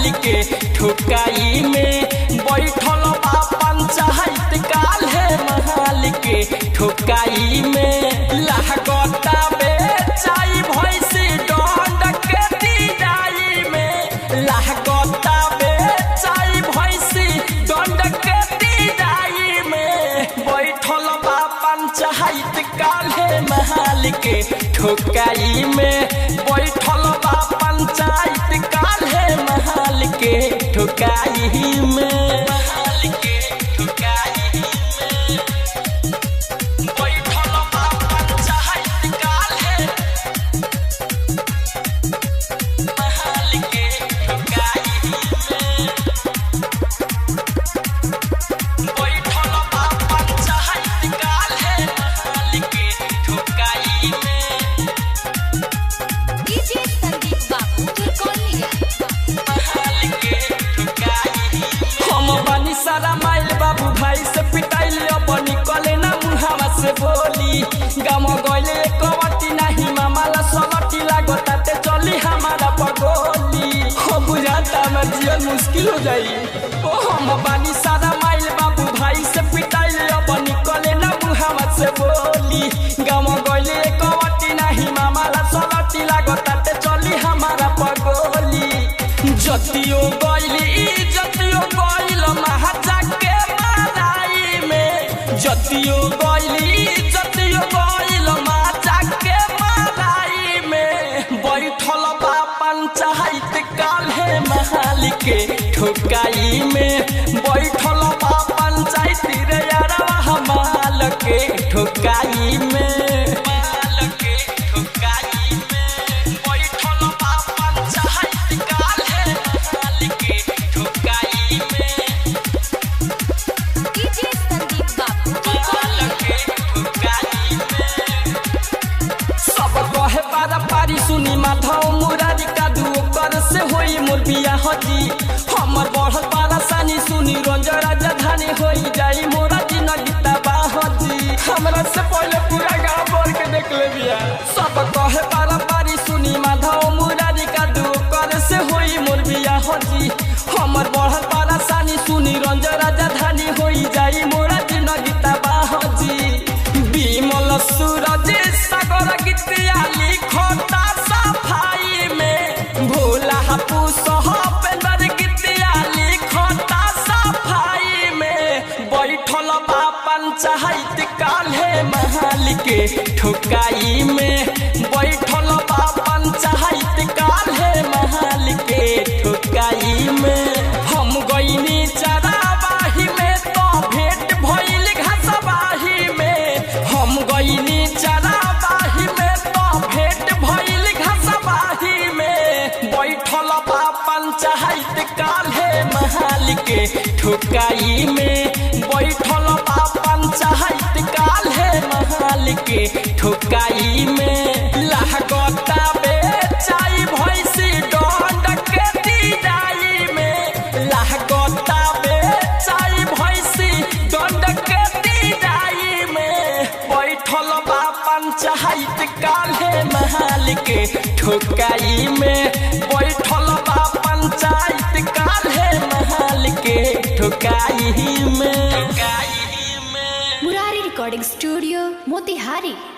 महाल के ठोकाई में बैठल बा पंचायत काल्हे महाल के ठोकाई में लागता बेचाई भैंसी दंड के दिदाई में लागता बेचाई भैंसी दंड के दिदाई में बैठल बा पंचायत काल्हे महाल के ठोकाई में बैठल बा पंचायत काल्हे महाल के ठोकाई में महाल के ठोकाई में बैठल बा पंचायत काल्हे महाल के ठोकाई में बैठल बा पंचायत काल्हे महाल के ठोकाई में डीजे संदीप बाबू तुरकोलिया महाल के ठोकाई हम बानी सारा माइल बाबू भाई से पिटाइल अब निकले ना मुहावा से बोली गाम गइले कवटी नाही मामाला सलटी लागताते चली हमारा पगोली हो बुझाता हमर जीवन मुश्किल हो जाई ओ हम बानी सारा माइल बाबू भाई से पिटाइल अब निकले ना मुहावा से बोली गाम गइले कवटी नाही मामाला सलटी लागताते चली हमारा पगोली जतियो गइली जतियो गइल महाजा के माराई में जतियो गइली जतियो गइल महाजा के माराई में बैठल बा पंचायत काल्हे महाल के ठोकाई में बैठल बा पंचायत रे यारवा हमाल के ठोकाई में माल के ठोकाई में बैठल बा पंचायत काल्हे महाल के ठोकाई में डीजे संदीप बाबू माल के ठोकाई में सब कहे पारा पारी सुनी माधव मुरारी का दुकर से होई मोर बिया हजी हमर बढ़ल पारा सानी सुनी रंज राजधानी होई जाई मोरा जिंदगी तबाह हजी हमरा से पहले पूरा गांव बोल के देख ले बिया सब कहे पारा पारी सुनी माधव मुरारी का दुकर से होई मोर बिया हजी हमर बढ़ल पारा सानी सुनी रंज राजधानी होई जाई मोरा जिंदगी तबाह हजी विमल सूरज सागर गीतिया लिखता सफाई में भोला हपू सहपेंदर गीतिया लिखता सफाई में बैठल बा पंचायत काल्हे महाल के ठोकाई में बैठल बा पंचायत काल्हे महाल के ठोकाई में हम गइनी चराबाही में तो भेंट भइल घसबाही में हम गइनी चराबाही में तो भेंट भइल घसबाही में बैठल बा पंचायत काल्हे महाल के ठोकाई में बैठल बा पंचायत काल्हे महाल के ठोकाई में लागता बेचाई भैंसी दंड के दिदाई में लागता बेचाई भैंसी दंड के दिदाई में बैठल बा पंचायत काल्हे महाल के ठोकाई में बैठल बा पंचायत काल्हे महाल के ठोकाई में मुरारी रिकॉर्डिंग स्टूडियो मोतिहारी।